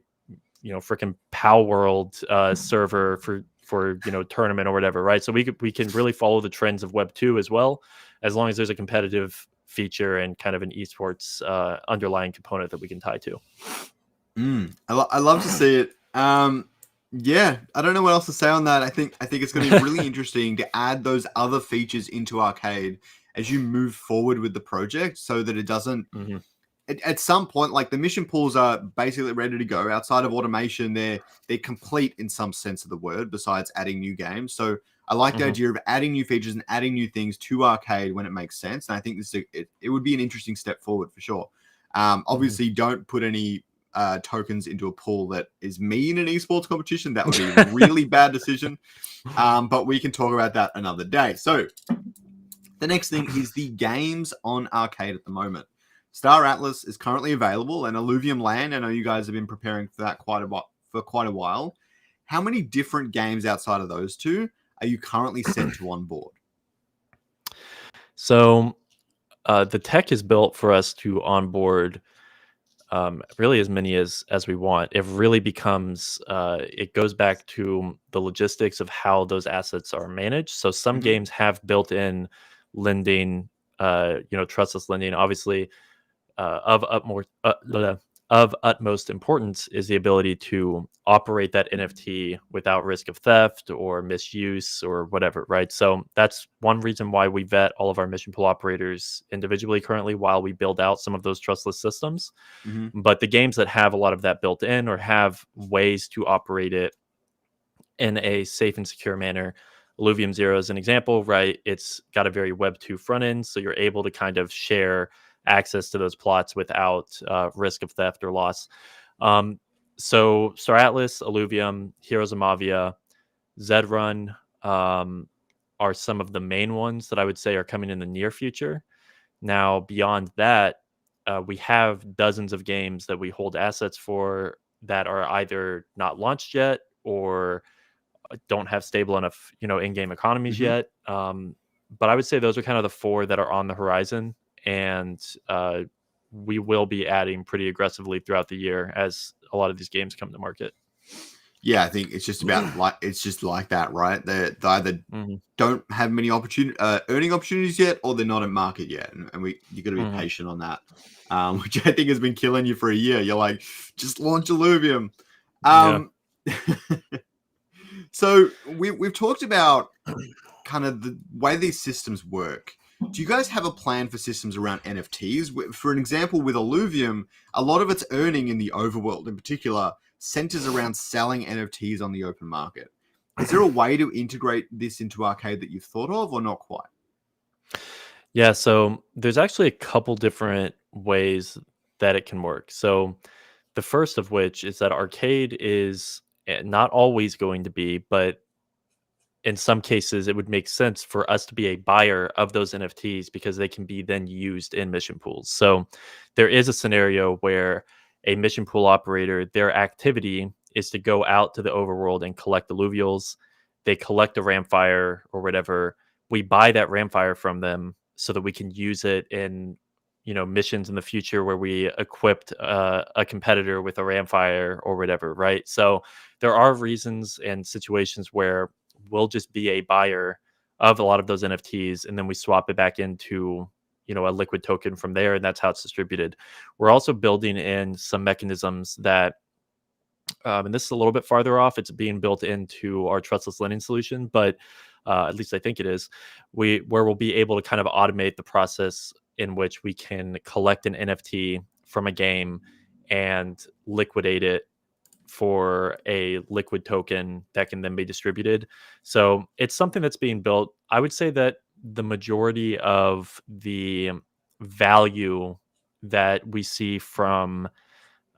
freaking Pow World server for tournament or whatever, right? So we can really follow the trends of Web 2 as well, as long as there's a competitive feature and kind of an esports underlying component that we can tie to. I love to see it. Yeah, I don't know what else to say on that. I think it's going to be really interesting to add those other features into Arcade as you move forward with the project, so that it doesn't. At some point, like the mission pools are basically ready to go. Outside of automation, they're complete in some sense of the word, besides adding new games. So I like the idea of adding new features and adding new things to Arcade when it makes sense. And I think it would be an interesting step forward for sure. Obviously, don't put any tokens into a pool that is me in an esports competition. That would be a really bad decision. But we can talk about that another day. So the next thing is the games on Arcade at the moment. Star Atlas is currently available, and Illuvium Land, I know you guys have been preparing for that for quite a while. How many different games outside of those two are you currently set to onboard? So the tech is built for us to onboard really as many as we want. It really becomes it goes back to the logistics of how those assets are managed. So some games have built-in lending, trustless lending. Obviously, of utmost importance is the ability to operate that NFT without risk of theft or misuse or whatever, right? So that's one reason why we vet all of our mission pool operators individually currently while we build out some of those trustless systems. But the games that have a lot of that built in or have ways to operate it in a safe and secure manner, Illuvium Zero is an example, right? It's got a very Web 2 front end, so you're able to kind of share access to those plots without risk of theft or loss. So Star Atlas, Illuvium, Heroes of Mavia, Zedrun are some of the main ones that I would say are coming in the near future. Now, beyond that, we have dozens of games that we hold assets for that are either not launched yet or don't have stable enough, in-game economies yet. But I would say those are kind of the four that are on the horizon. And we will be adding pretty aggressively throughout the year as a lot of these games come to market. Yeah, I think it's just about like that, right? They either don't have many earning opportunities yet, or they're not in market yet, and you got to be patient on that, which I think has been killing you for a year. You're like, just launch Illuvium. So we've talked about kind of the way these systems work. Do you guys have a plan for systems around NFTs? For an example, with Illuvium, a lot of its earning in the overworld in particular centers around selling NFTs on the open market. Is there a way to integrate this into Arcade that you've thought of, or not quite? Yeah, so there's actually a couple different ways that it can work. So the first of which is that Arcade is not always going to be, but in some cases, it would make sense for us to be a buyer of those NFTs because they can be then used in mission pools. So there is a scenario where a mission pool operator, their activity is to go out to the overworld and collect alluvials. They collect a ramfire or whatever. We buy that ramfire from them so that we can use it in, missions in the future where we equipped a competitor with a ramfire or whatever, right? So there are reasons and situations where we'll just be a buyer of a lot of those NFTs, and then we swap it back into a liquid token from there, and that's how it's distributed. We're also building in some mechanisms that, and this is a little bit farther off. It's being built into our trustless lending solution, but at least I think it is. Where we'll be able to kind of automate the process in which we can collect an NFT from a game and liquidate it for a liquid token that can then be distributed. So it's something that's being built. I would say that the majority of the value that we see from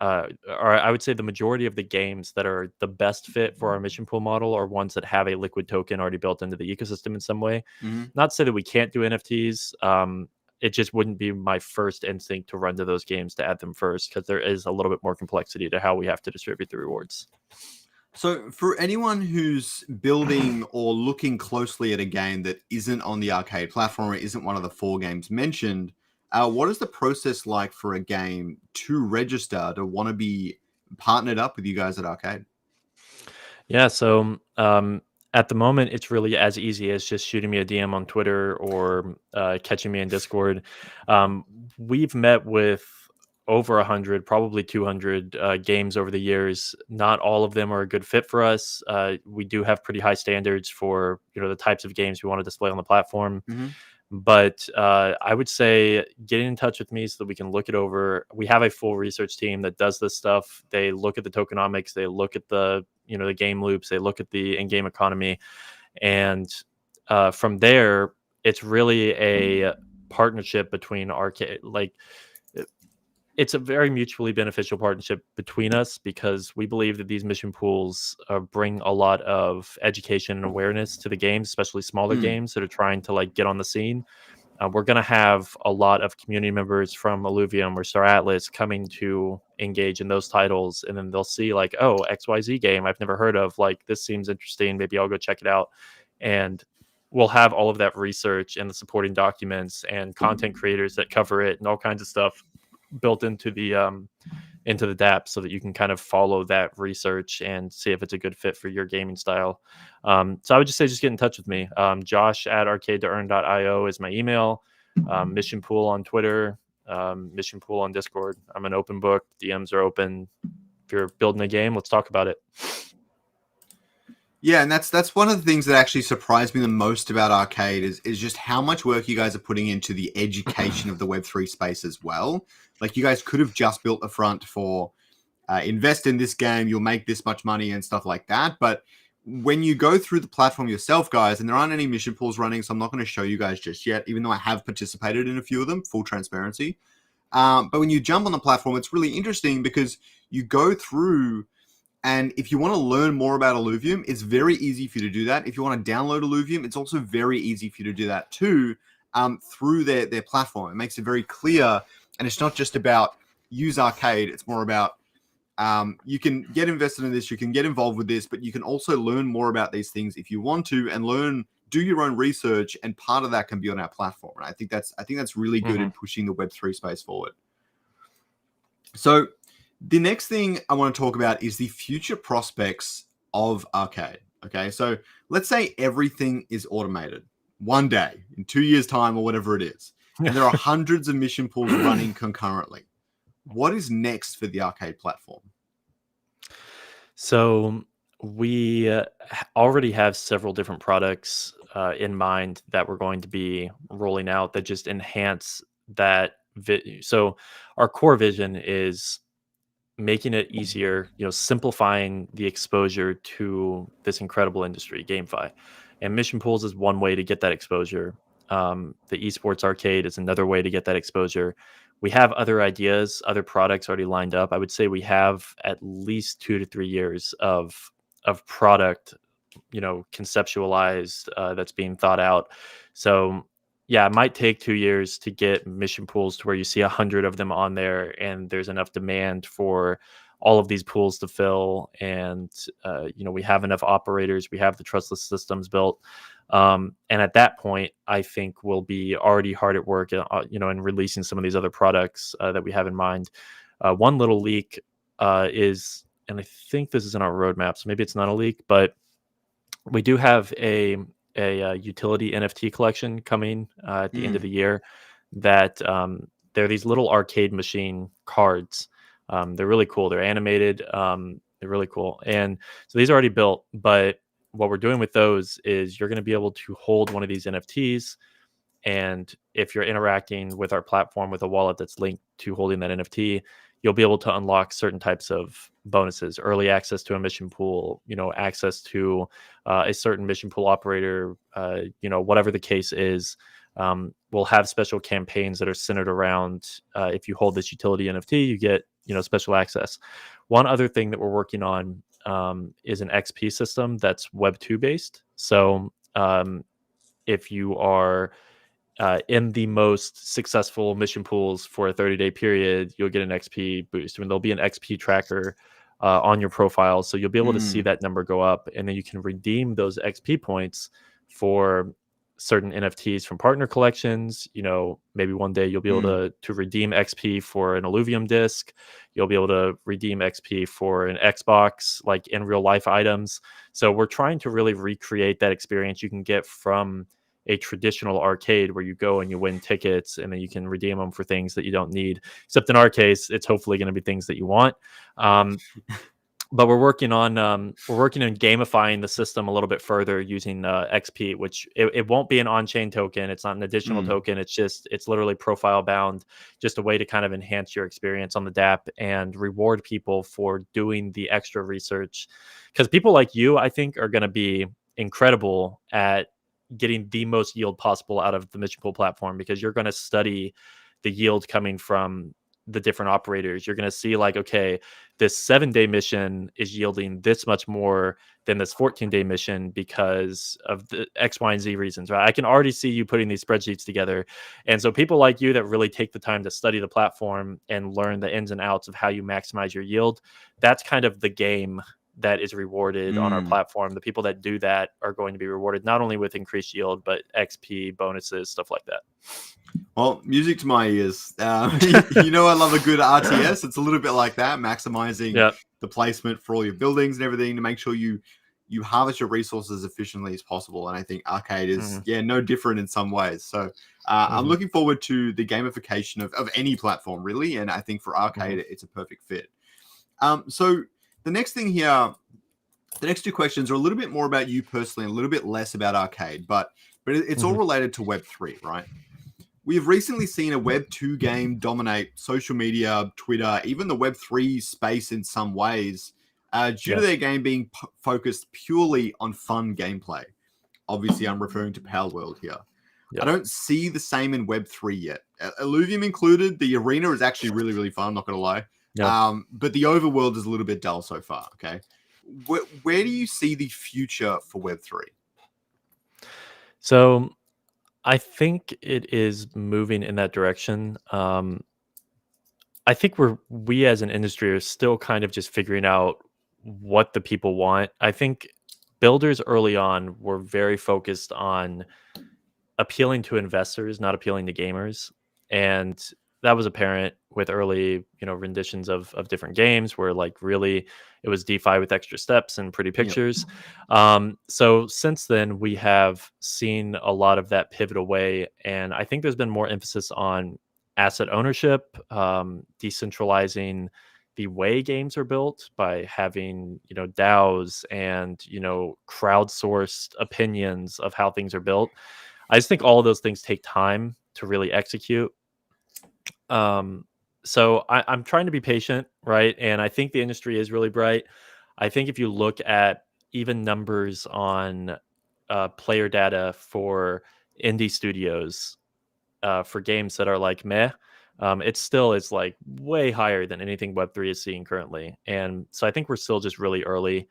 or I would say the majority of the games that are the best fit for our mission pool model are ones that have a liquid token already built into the ecosystem in some way. Mm-hmm. Not to say that we can't do NFTs. It just wouldn't be my first instinct to run to those games to add them first, because there is a little bit more complexity to how we have to distribute the rewards. So, for anyone who's building or looking closely at a game that isn't on the arcade platform or isn't one of the 4 games mentioned, what is the process like for a game to register to want to be partnered up with you guys at Arcade? Yeah, so at the moment, it's really as easy as just shooting me a DM on Twitter or catching me in Discord. We've met with over 100, probably 200 games over the years. Not all of them are a good fit for us. We do have pretty high standards for the types of games we want to display on the platform. Mm-hmm. But I would say getting in touch with me so that we can look it over. We have a full research team that does this stuff. They look at the tokenomics, they look at the the game loops, they look at the in-game economy, and from there, it's really a partnership between Arcade. It's a very mutually beneficial partnership between us, because we believe that these mission pools bring a lot of education and awareness to the games, especially smaller games that are trying to get on the scene. We're going to have a lot of community members from Illuvium or Star Atlas coming to engage in those titles, and then they'll see oh, XYZ game I've never heard of. This seems interesting. Maybe I'll go check it out. And we'll have all of that research and the supporting documents and content creators that cover it and all kinds of stuff built into the dApp, so that you can kind of follow that research and see if it's a good fit for your gaming style. So I would just say just get in touch with me. Josh at arcade2earn.io is my email. Mission Pool on Twitter, Mission Pool on Discord. I'm an open book. DMs are open. If you're building a game, let's talk about it. Yeah, and that's one of the things that actually surprised me the most about Arcade is just how much work you guys are putting into the education of the Web3 space as well. You guys could have just built a front for invest in this game, you'll make this much money and stuff like that. But when you go through the platform yourself, guys, and there aren't any mission pools running, so I'm not going to show you guys just yet, even though I have participated in a few of them, full transparency. But when you jump on the platform, it's really interesting because you go through, and if you want to learn more about Illuvium, it's very easy for you to do that. If you want to download Illuvium, it's also very easy for you to do that too, through their platform. It makes it very clear, and it's not just about use Arcade. It's more about you can get invested in this, you can get involved with this, but you can also learn more about these things if you want to, and do your own research, and part of that can be on our platform. And I think that's really good in pushing the Web3 space forward. So the next thing I want to talk about is the future prospects of Arcade. Okay, so let's say everything is automated one day, in 2 years' time or whatever it is, and there are hundreds of mission pools running concurrently. What is next for the Arcade platform? So we already have several different products in mind that we're going to be rolling out that just enhance that. So our core vision is making it easier, simplifying the exposure to this incredible industry, GameFi. And Mission Pools is one way to get that exposure. The Esports Arcade is another way to get that exposure. We have other ideas, other products already lined up. I would say we have at least 2 to 3 years of product, conceptualized, that's being thought out. So yeah, it might take 2 years to get mission pools to where you see 100 of them on there, and there's enough demand for all of these pools to fill, and we have enough operators, we have the trustless systems built, and at that point, I think we'll be already hard at work, in releasing some of these other products that we have in mind. One little leak is, and I think this is in our roadmap, so maybe it's not a leak, but we do have a utility NFT collection coming at the end of the year. That they're these little arcade machine cards. They're really cool. They're animated. They're really cool. And so these are already built. But what we're doing with those is you're going to be able to hold one of these NFTs. And if you're interacting with our platform with a wallet that's linked to holding that NFT, you'll be able to unlock certain types of bonuses: early access to a mission pool, access to a certain mission pool operator, whatever the case is. We'll have special campaigns that are centered around if you hold this utility NFT, you get special access. One other thing that we're working on is an XP system that's Web 2 based. So if you are in the most successful mission pools for a 30-day period, you'll get an XP boost. I mean, there'll be an XP tracker on your profile, so you'll be able to see that number go up, and then you can redeem those XP points for certain NFTs from partner collections. Maybe one day you'll be able to redeem XP for an Illuvium disc. You'll be able to redeem XP for an Xbox, like in real life items. So we're trying to really recreate that experience you can get from a traditional arcade, where you go and you win tickets and then you can redeem them for things that you don't need. Except in our case, it's hopefully going to be things that you want. But we're working on gamifying the system a little bit further using XP, which it won't be an on-chain token. It's not an additional token. It's literally profile bound, just a way to kind of enhance your experience on the DApp and reward people for doing the extra research. Because people like you, I think, are going to be incredible at getting the most yield possible out of the mission pool platform, because you're going to study the yield coming from the different operators. You're going to see, like, okay, this 7-day mission is yielding this much more than this 14-day mission because of the X, Y, and Z reasons, right? I can already see you putting these spreadsheets together. And so people like you that really take the time to study the platform and learn the ins and outs of how you maximize your yield, that's kind of the game that is rewarded on our platform. The people that do that are going to be rewarded not only with increased yield, but XP bonuses, stuff like that. Well, music to my ears. I love a good RTS. It's a little bit like that, maximizing the placement for all your buildings and everything to make sure you harvest your resources as efficiently as possible. And I think Arcade is, no different in some ways. So I'm looking forward to the gamification of any platform, really. And I think for Arcade, it's a perfect fit. So the next thing here, the next two questions are a little bit more about you personally, and a little bit less about Arcade, but it's all related to Web3, right? We have recently seen a Web 2 game dominate social media, Twitter, even the Web 3 space in some ways, due to their game being focused purely on fun gameplay. Obviously, I'm referring to Power World here. I don't see the same in Web 3 yet. Illuvium included, the arena is actually really, really fun, I'm not going to lie. But the overworld is a little bit dull so far, okay? Where do you see the future for Web 3? So I think it is moving in that direction. I think we as an industry are still kind of just figuring out what the people want. I think builders early on were very focused on appealing to investors, not appealing to gamers. And that was apparent with early, renditions of different games where, like, really it was DeFi with extra steps and pretty pictures. So since then, we have seen a lot of that pivot away. And I think there's been more emphasis on asset ownership, decentralizing the way games are built by having, DAOs and, crowdsourced opinions of how things are built. I just think all of those things take time to really execute. So I'm trying to be patient, right? And I think the industry is really bright. I think if you look at even numbers on player data for indie studios for games that are like meh, it still is like way higher than anything Web3 is seeing currently. And so I think we're still just really early.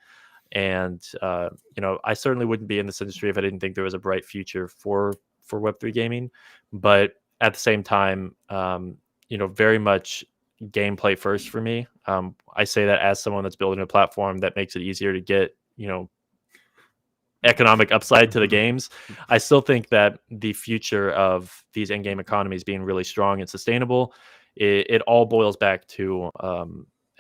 And I certainly wouldn't be in this industry if I didn't think there was a bright future for Web3 gaming. But at the same time, very much gameplay first for me. I say that as someone that's building a platform that makes it easier to get, economic upside to the games. I still think that the future of these in-game economies being really strong and sustainable, it all boils back to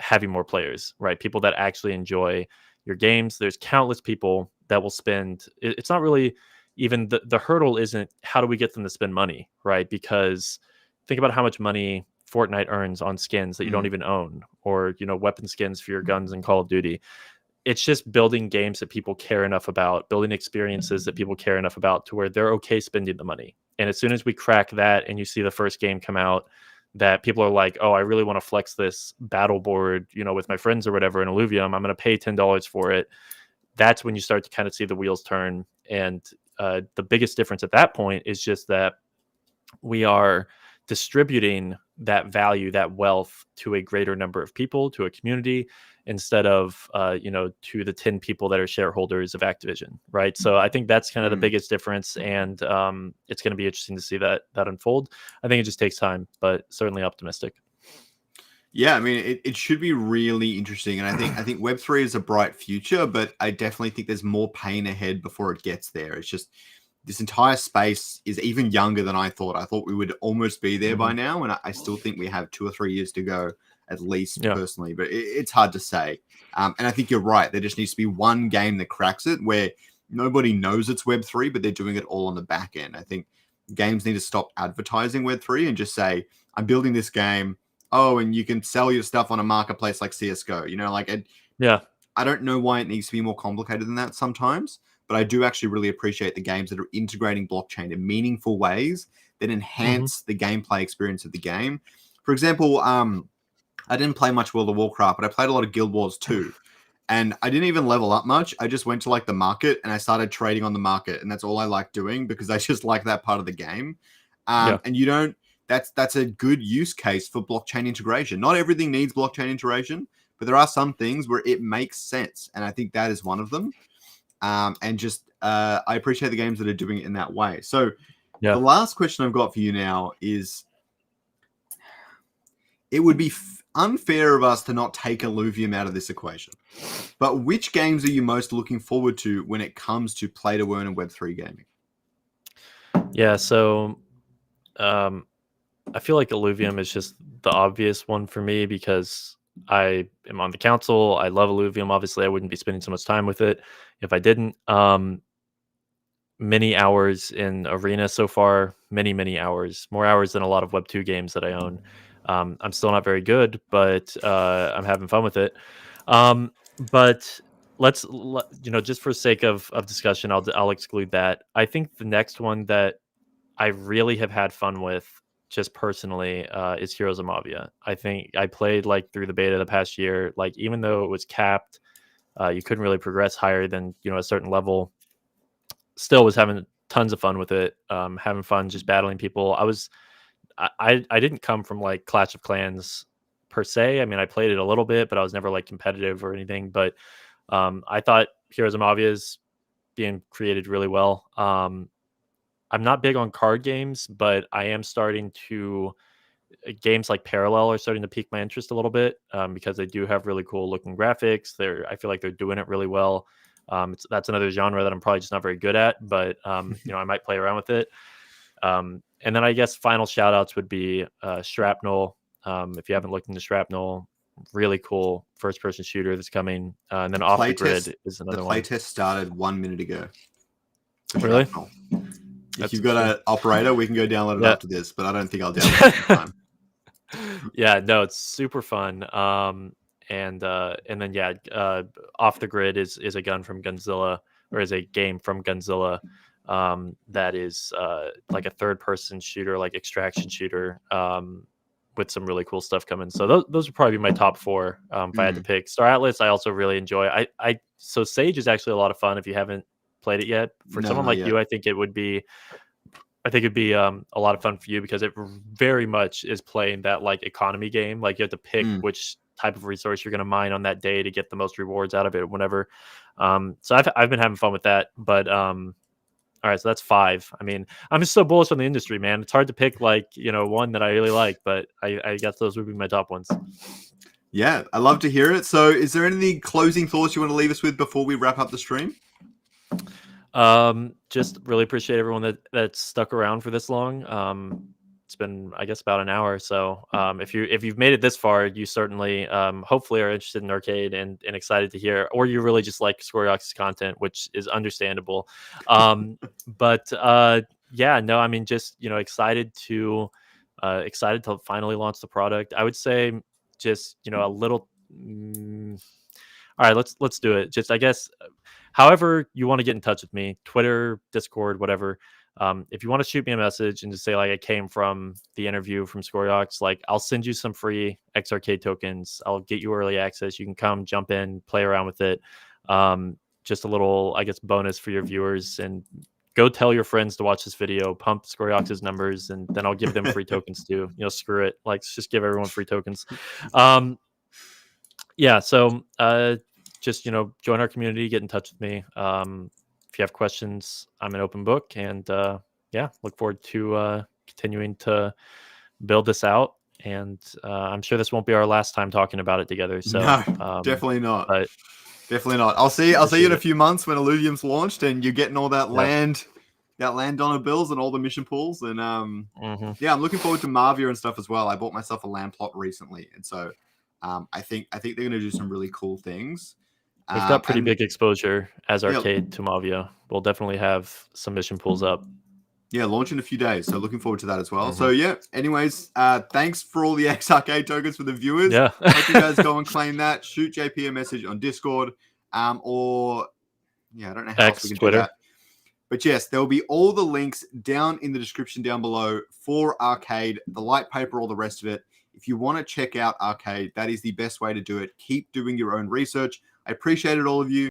having more players, right? People that actually enjoy your games. There's countless people that will spend. It's not really even the hurdle isn't how do we get them to spend money, right? Because think about how much money Fortnite earns on skins that you don't even own, or weapon skins for your guns in Call of Duty. It's just building games that people care enough about, building experiences that people care enough about to where they're okay spending the money. And as soon as we crack that and you see the first game come out that people are like, oh, I really want to flex this battle board, with my friends or whatever in Illuvium, I'm going to pay $10 for it. That's when you start to kind of see the wheels turn. And the biggest difference at that point is just that we are distributing that value, that wealth to a greater number of people, to a community, instead of, to the 10 people that are shareholders of Activision. Right. So I think that's kind of the biggest difference. And it's going to be interesting to see that unfold. I think it just takes time, but certainly optimistic. Yeah, I mean, it should be really interesting. And I think Web3 is a bright future, but I definitely think there's more pain ahead before it gets there. It's just, this entire space is even younger than I thought. I thought we would almost be there by now, and I still think we have 2 or 3 years to go at least, personally. But it's hard to say. And I think you're right. There just needs to be one game that cracks it where nobody knows it's Web3, but they're doing it all on the back end. I think games need to stop advertising Web3 and just say, I'm building this game. Oh, and you can sell your stuff on a marketplace like CSGO. I don't know why it needs to be more complicated than that sometimes. But I do actually really appreciate the games that are integrating blockchain in meaningful ways that enhance the gameplay experience of the game. For example, I didn't play much World of Warcraft, but I played a lot of Guild Wars 2. And I didn't even level up much. I just went to like the market and I started trading on the market. And that's all I like doing because I just like that part of the game. And that's a good use case for blockchain integration. Not everything needs blockchain integration, but there are some things where it makes sense. And I think that is one of them. I appreciate the games that are doing it in that way. So the last question I've got for you now is, it would be unfair of us to not take Illuvium out of this equation. But which games are you most looking forward to when it comes to play to earn and Web3 gaming? Yeah, so I feel like Illuvium is just the obvious one for me because I am on the council. I love Illuvium. Obviously, I wouldn't be spending so much time with it if I didn't. Many hours in Arena so far, many hours, more hours than a lot of Web2 games that I own. I'm still not very good, but I'm having fun with it. But just for sake of discussion, I'll exclude that. I think the next one that I really have had fun with, just personally, is Heroes of Mavia. I think I played like through the beta the past year. Like even though it was capped, you couldn't really progress higher than a certain level. Still was having tons of fun with it. Having fun just battling people. I didn't come from like Clash of Clans per se. I mean, I played it a little bit, but I was never like competitive or anything. But I thought Heroes of Mavia is being created really well. I'm not big on card games, but I am starting to. Games like Parallel are starting to pique my interest a little bit because they do have really cool looking graphics. I feel like they're doing it really well. That's another genre that I'm probably just not very good at, but I might play around with it. And then I guess final shout outs would be Shrapnel. If you haven't looked into Shrapnel, really cool first person shooter that's coming. And then Off the Grid is another one. The playtest started 1 minute ago. Really? If you've got an operator, we can go download it after this, but I don't think I'll download it in time. Yeah, no, it's super fun. And then Off the Grid is a gun from Gunzilla, or is a game from Gunzilla, that is like a third person shooter, like extraction shooter, with some really cool stuff coming. So those would probably be my top 4 if I had to pick. Star Atlas I also really enjoy. So Sage is actually a lot of fun if you haven't played it yet. For someone like you, I think it'd be a lot of fun for you because it very much is playing that like economy game. Like you have to pick which type of resource you're going to mine on that day to get the most rewards out of it or whatever. So I've been having fun with that, but All right, so that's 5. I mean, I'm just so bullish on the industry, man. It's hard to pick like, one that I really like, but I guess those would be my top ones. Yeah, I love to hear it. So is there any closing thoughts you want to leave us with before we wrap up the stream? Just really appreciate everyone that's stuck around for this long. It's been, I guess, about an hour. So if you've made it this far, you certainly hopefully are interested in arcade and excited to hear, or you really just like Squareox's content, which is understandable. But yeah, no, I mean, just excited to finally launch the product. I would say just a little. All right, let's do it. Just I guess, however you want to get in touch with me, Twitter, Discord, whatever. If you want to shoot me a message and just say like I came from the interview from Scoriox, like I'll send you some free XRK tokens. I'll get you early access. You can come, jump in, play around with it. Just a little, I guess, bonus for your viewers, and go tell your friends to watch this video. Pump Scoriox's numbers, and then I'll give them free tokens too. Screw it. Like just give everyone free tokens. Yeah. So just join our community, get in touch with me. If you have questions, I'm an open book, and yeah, look forward to continuing to build this out. And I'm sure this won't be our last time talking about it together. So No, definitely not. But definitely not. I'll see you in a it. few months when Illuvium's launched and you're getting all that land donor bills and all the mission pools. And yeah, I'm looking forward to Marvia and stuff as well. I bought myself a land plot recently, and so I think they're going to do some really cool things. We've got pretty big exposure as arcade to Mavia. We'll definitely have some mission pools up. Yeah, launch in a few days. So looking forward to that as well. So yeah, anyways, thanks for all the XRK tokens for the viewers. Yeah. Hope you guys go and claim that. Shoot JP a message on Discord, or I don't know how else we can Twitter. do that. But yes, there will be all the links down in the description down below for Arcade, the light paper, all the rest of it. If you want to check out Arcade, that is the best way to do it. Keep doing your own research. I appreciate it, all of you.